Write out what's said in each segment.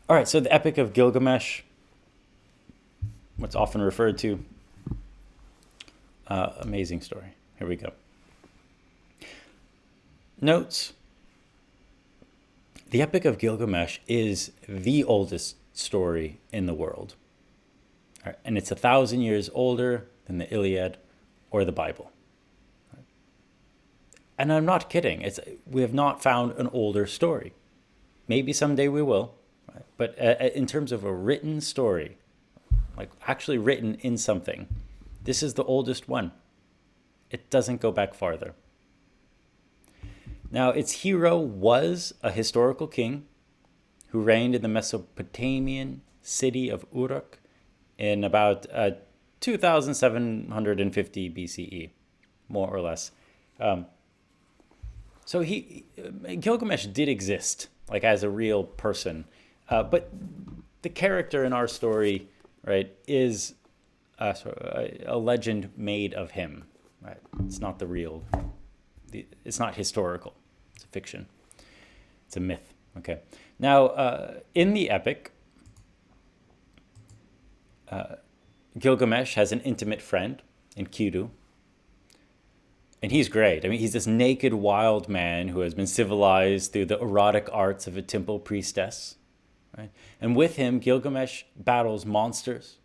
All right, so the Epic of Gilgamesh, what's often referred to, amazing story. Here we go. Notes. The Epic of Gilgamesh is the oldest story in the world. All right, and it's 1,000 years older than the Iliad or the Bible. And I'm not kidding. We have not found an older story. Maybe someday we will. Right? But in terms of a written story, like actually written in something, this is the oldest one. It doesn't go back farther. Now, its hero was a historical king who reigned in the Mesopotamian city of Uruk in about 2750 BCE, more or less. So Gilgamesh did exist, like as a real person, but the character in our story, right, is a legend made of him. Right, it's not the real. It's not historical. It's a fiction. It's a myth. Okay. Now, in the epic, Gilgamesh has an intimate friend in Enkidu. And he's great. I mean, he's this naked wild man who has been civilized through the erotic arts of a temple priestess. Right? And with him, Gilgamesh battles monsters.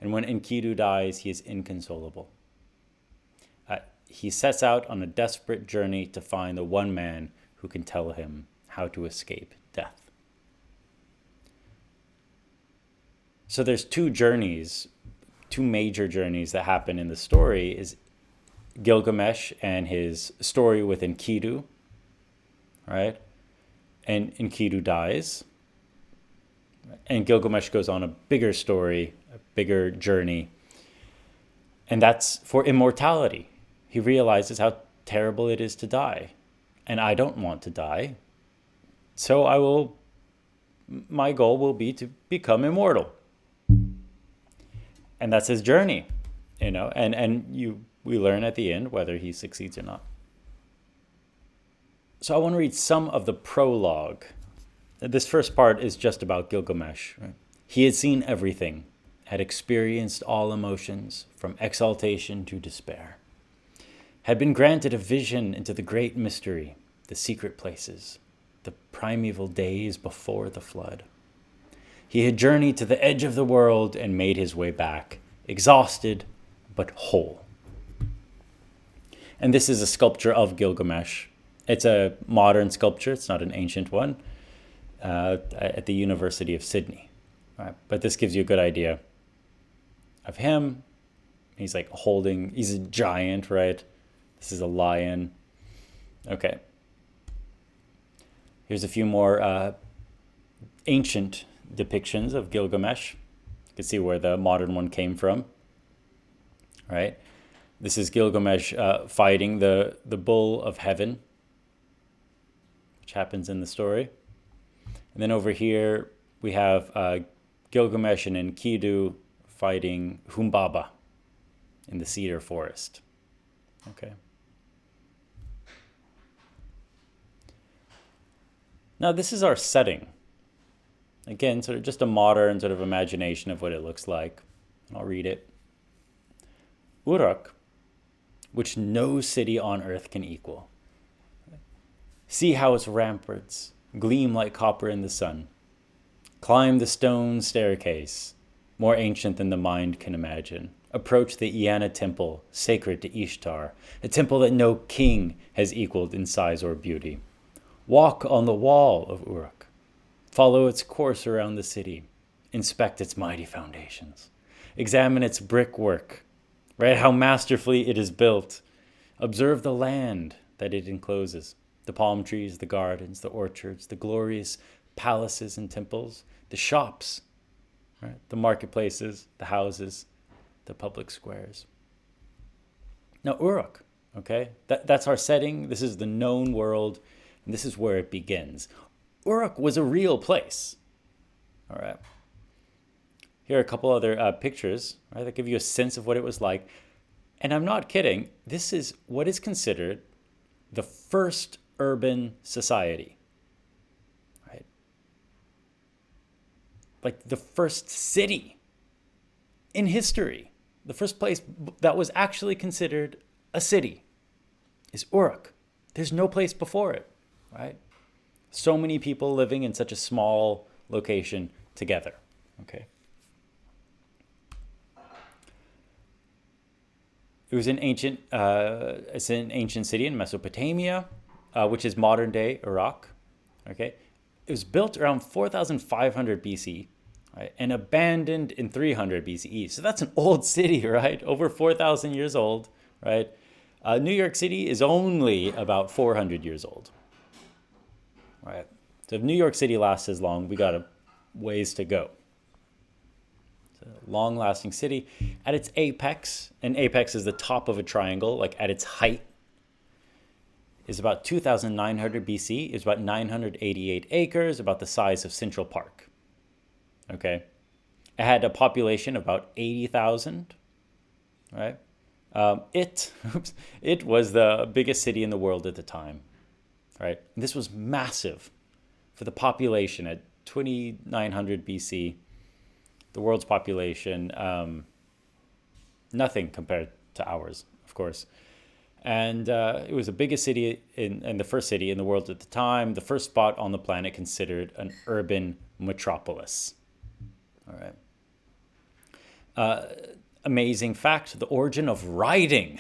And when Enkidu dies, he is inconsolable. He sets out on a desperate journey to find the one man who can tell him how to escape death. So there's two major journeys that happen in the story is Gilgamesh and his story with Enkidu, right? And Enkidu dies. And Gilgamesh goes on a bigger story, a bigger journey. And that's for immortality. He realizes how terrible it is to die. And I don't want to die. So my goal will be to become immortal. And that's his journey, we learn at the end whether he succeeds or not. So I want to read some of the prologue. This first part is just about Gilgamesh. Right? He had seen everything, had experienced all emotions, from exaltation to despair, had been granted a vision into the great mystery, the secret places, the primeval days before the flood. He had journeyed to the edge of the world and made his way back, exhausted but whole. And this is a sculpture of Gilgamesh. It's a modern sculpture. It's not an ancient one, at the University of Sydney. Right? But this gives you a good idea of him. He's he's a giant, right? This is a lion. Okay. Here's a few more ancient depictions of Gilgamesh. You can see where the modern one came from, right? This is Gilgamesh fighting the bull of heaven, which happens in the story. And then over here, we have Gilgamesh and Enkidu fighting Humbaba in the cedar forest. Okay. Now, this is our setting. Again, sort of just a modern sort of imagination of what it looks like. I'll read it. Uruk, which no city on earth can equal. See how its ramparts gleam like copper in the sun. Climb the stone staircase, more ancient than the mind can imagine. Approach the Eanna temple, sacred to Ishtar, a temple that no king has equaled in size or beauty. Walk on the wall of Uruk. Follow its course around the city. Inspect its mighty foundations. Examine its brickwork, right? How masterfully it is built. Observe the land that it encloses. The palm trees, the gardens, the orchards, the glorious palaces and temples, the shops, right? The marketplaces, the houses, the public squares. Now, Uruk, okay? That's our setting. This is the known world, and this is where it begins. Uruk was a real place. All right. Here are a couple other pictures, right, that give you a sense of what it was like. And I'm not kidding. This is what is considered the first urban society. Right? like the first city in history, the first place that was actually considered a city is Uruk. There's no place before it, right? So many people living in such a small location together, okay? It's an ancient city in Mesopotamia, which is modern day Iraq, okay? It was built around 4,500 BC, right, and abandoned in 300 BCE. So that's an old city, right? Over 4,000 years old, right? New York City is only about 400 years old, right? So if New York City lasts as long, we got a ways to go. It's a long-lasting city. At its apex, and apex is the top of a triangle, like at its height, is about 2,900 BC. It's about 988 acres, about the size of Central Park. Okay, it had a population of about 80,000. Right, it was the biggest city in the world at the time. Right, and this was massive for the population at 2,900 BC. The world's population, nothing compared to ours, of course. And it was the biggest city and the first city in the world at the time, the first spot on the planet considered an urban metropolis. All right. Amazing fact, the origin of riding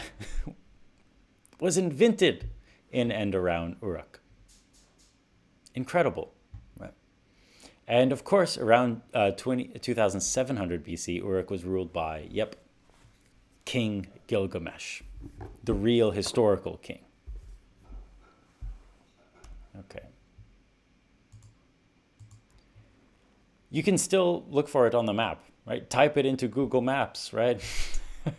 was invented in and around Uruk. Incredible. Right? And of course, around 2,700 BC, Uruk was ruled by, King Gilgamesh, the real historical king. Okay. You can still look for it on the map, right? Type it into Google Maps, right?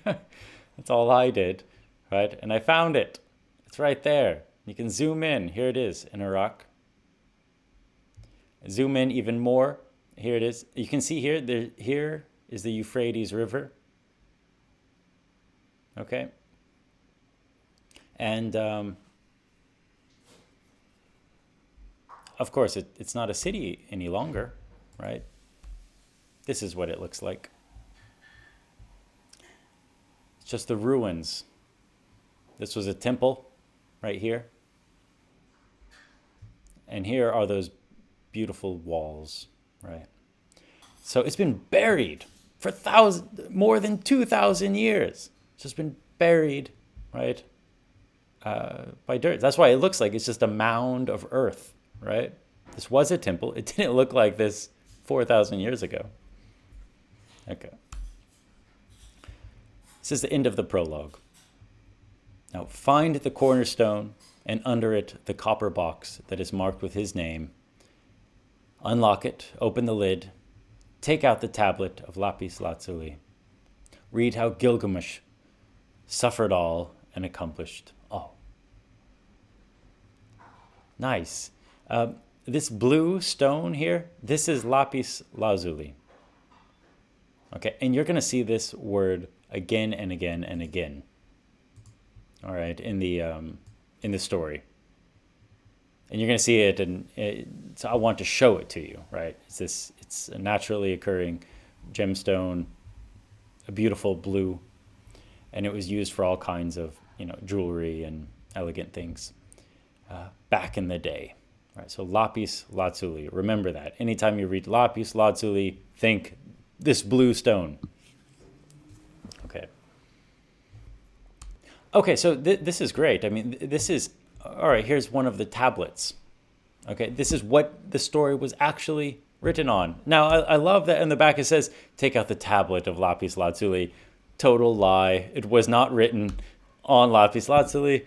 That's all I did, right? And I found it. It's right there. You can zoom in. Here it is in Iraq. Zoom in even more. Here it is. You can see here, here is the Euphrates River. Okay. And of course, it's not a city any longer, right? This is what it looks like. It's just the ruins. This was a temple right here. And here are those beautiful walls, right? So it's been buried for more than 2,000 years. It's just been buried, right, by dirt. That's why it looks like it's just a mound of earth, right? This was a temple. It didn't look like this 4,000 years ago. Okay. This is the end of the prologue. Now find the cornerstone, and under it the copper box that is marked with his name. Unlock it, open the lid, take out the tablet of lapis lazuli. Read how Gilgamesh suffered all and accomplished all. Nice. This blue stone here, this is lapis lazuli. Okay, and you're going to see this word again and again and again. All right, in the story. And you're going to see it, and so I want to show it to you, right? It's a naturally occurring gemstone, a beautiful blue, and it was used for all kinds of, jewelry and elegant things back in the day. Right, so lapis lazuli, remember that. Anytime you read lapis lazuli, think this blue stone. Okay, so this is great. I mean, this is, all right, here's one of the tablets. Okay, this is what the story was actually written on. Now, I love that in the back it says, take out the tablet of lapis lazuli. Total lie. It was not written on lapis lazuli.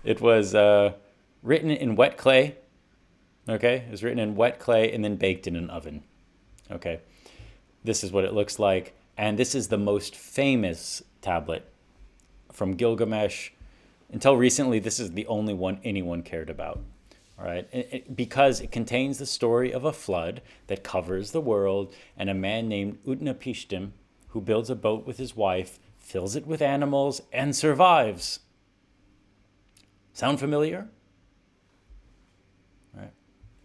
It was written in wet clay. Okay, it was written in wet clay and then baked in an oven. Okay, this is what it looks like. And this is the most famous tablet from Gilgamesh. Until recently, this is the only one anyone cared about. All right, because it contains the story of a flood that covers the world and a man named Utnapishtim who builds a boat with his wife, fills it with animals, and survives. Sound familiar? Right.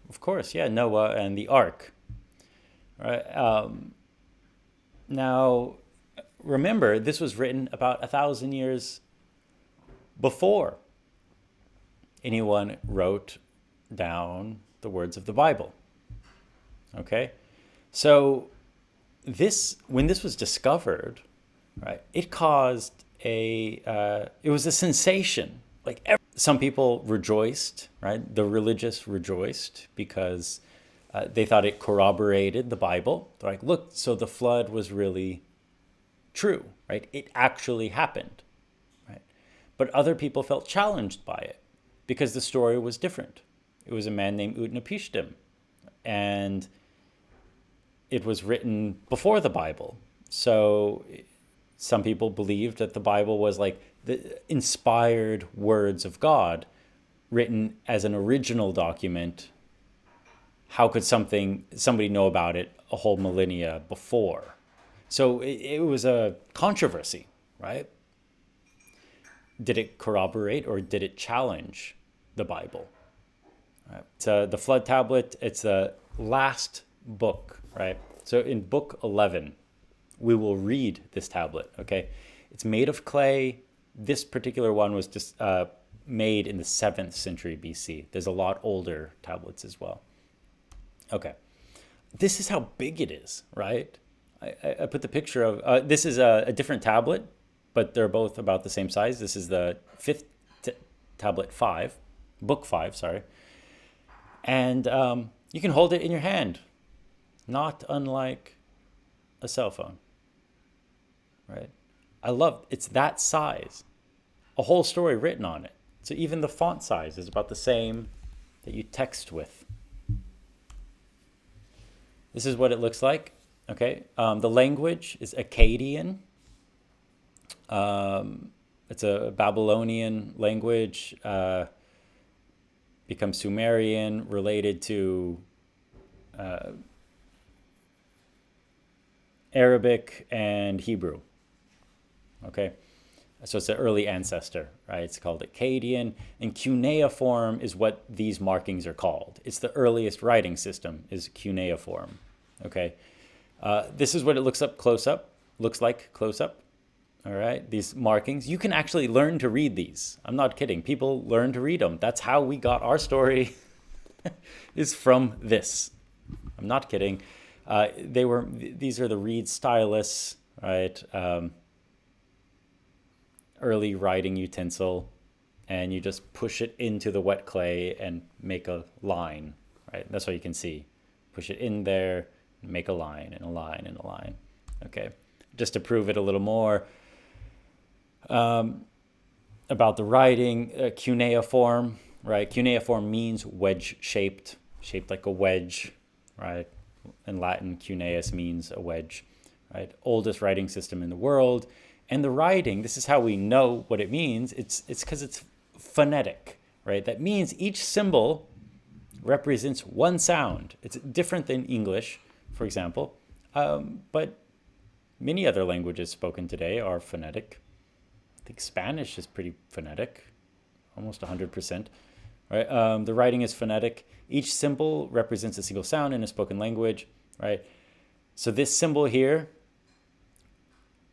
Of course, yeah, Noah and the Ark. right? Now, remember, this was written about 1,000 years before anyone wrote down the words of the Bible. Okay? So when this was discovered, right, it caused it was a sensation. Like some people rejoiced, right? The religious rejoiced because they thought it corroborated the Bible. They're like, look, so the flood was really true, right? It actually happened, right? But other people felt challenged by it because the story was different. It was a man named Utnapishtim, and it was written before the Bible. So some people believed that the Bible was like the inspired words of God written as an original document. How could somebody know about it a whole millennia before? So it was a controversy, right? Did it corroborate or did it challenge the Bible? Right. So the flood tablet, it's the last book, right? So in book 11, we will read this tablet, okay? It's made of clay. This particular one was just made in the 7th century BC. There's a lot older tablets as well. Okay. This is how big it is, right? I put the picture of, this is a different tablet, but they're both about the same size. This is the 5th tablet 5, book 5, sorry. And you can hold it in your hand, not unlike a cell phone, right? I love it's that size, a whole story written on it. So even the font size is about the same that you text with. This is what it looks like. Okay, the language is Akkadian. It's a Babylonian language. Becomes Sumerian, related to Arabic and Hebrew. Okay, so it's an early ancestor, right? It's called Akkadian, and cuneiform is what these markings are called. It's the earliest writing system is cuneiform. Okay, this is what it looks like close up. All right, these markings, you can actually learn to read these. I'm not kidding. People learn to read them. That's how we got our story is from this. I'm not kidding. These are the reed stylus, right? Early writing utensil, and you just push it into the wet clay and make a line, right? That's what you can see. Push it in there, make a line and a line and a line. Okay, just to prove it a little more, about the writing, cuneiform, right? Cuneiform means wedge-shaped, shaped like a wedge, right? In Latin, cuneus means a wedge, right? Oldest writing system in the world. And the writing, this is how we know what it means. It's because it's phonetic, right? That means each symbol represents one sound. It's different than English, for example, but many other languages spoken today are phonetic. I think Spanish is pretty phonetic, almost 100%. Right? The writing is phonetic. Each symbol represents a single sound in a spoken language, right? So this symbol here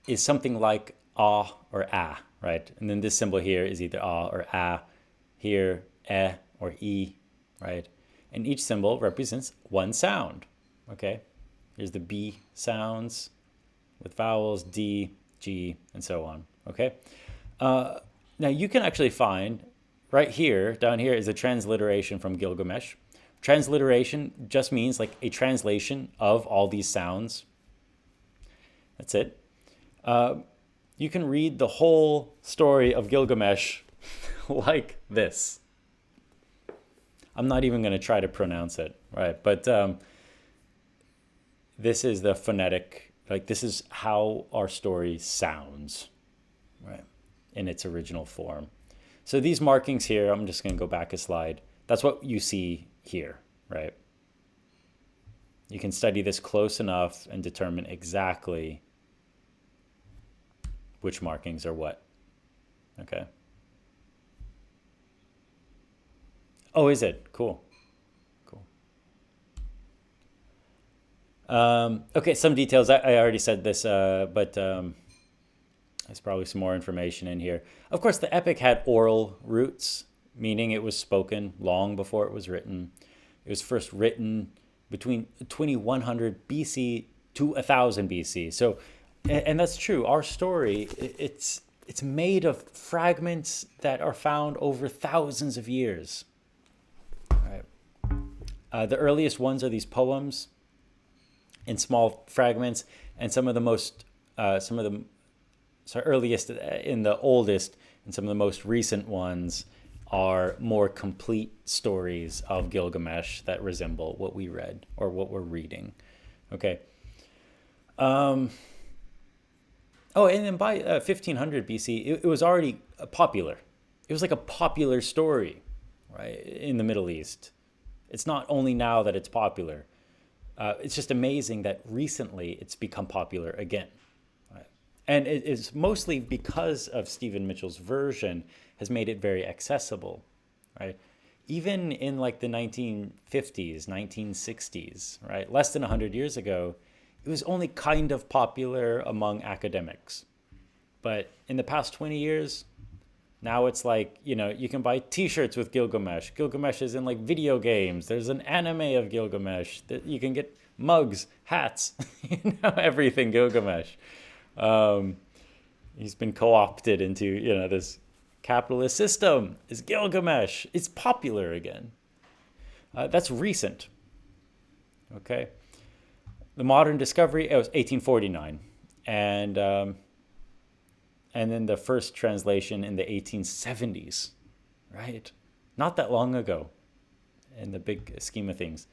is something like ah or ah, right? And then this symbol here is either ah or ah, here eh or e, right? And each symbol represents one sound, okay? Here's the B sounds with vowels, D, G, and so on, okay? Now you can actually find right here, down here is a transliteration from Gilgamesh. Transliteration just means like a translation of all these sounds. That's it. You can read the whole story of Gilgamesh like this. I'm not even going to try to pronounce it, right? But this is the phonetic, like this is how our story sounds, right? In its original form. So these markings here, I'm just going to go back a slide. That's what you see here, right? You can study this close enough and determine exactly which markings are what, okay? Oh, is it? Cool. Cool. Okay, some details. I already said this, but there's probably some more information in here. Of course, the epic had oral roots, meaning it was spoken long before it was written. It was first written between 2100 BC to 1000 BC. So, and that's true. Our story, it's made of fragments that are found over thousands of years. All right. The earliest ones are these poems in small fragments, and some of the earliest in the oldest, and some of the most recent ones are more complete stories of Gilgamesh that resemble what we read or what we're reading. Okay. Oh, and then by 1500 BC, it was already popular. It was like a popular story, right, in the Middle East. It's not only now that it's popular. It's just amazing that recently it's become popular again. Right? And it is mostly because of Stephen Mitchell's version has made it very accessible, right? Even in like the 1950s, 1960s, right? Less than 100 years ago, it was only kind of popular among academics. But in the past 20 years, now it's like, you can buy t-shirts with Gilgamesh. Gilgamesh is in like video games. There's an anime of Gilgamesh. That you can get mugs, hats, everything Gilgamesh. He's been co-opted into, this capitalist system. Is Gilgamesh. It's popular again. That's recent. Okay. The modern discovery, it was 1849. And then the first translation in the 1870s, right? Not that long ago in the big scheme of things.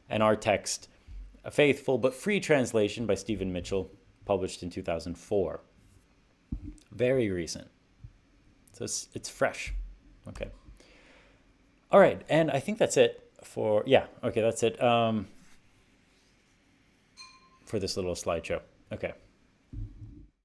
And our text, a faithful but free translation by Stephen Mitchell, published in 2004. Very recent. So it's fresh. Okay. All right. And I think that's it that's it for this little slideshow. Okay.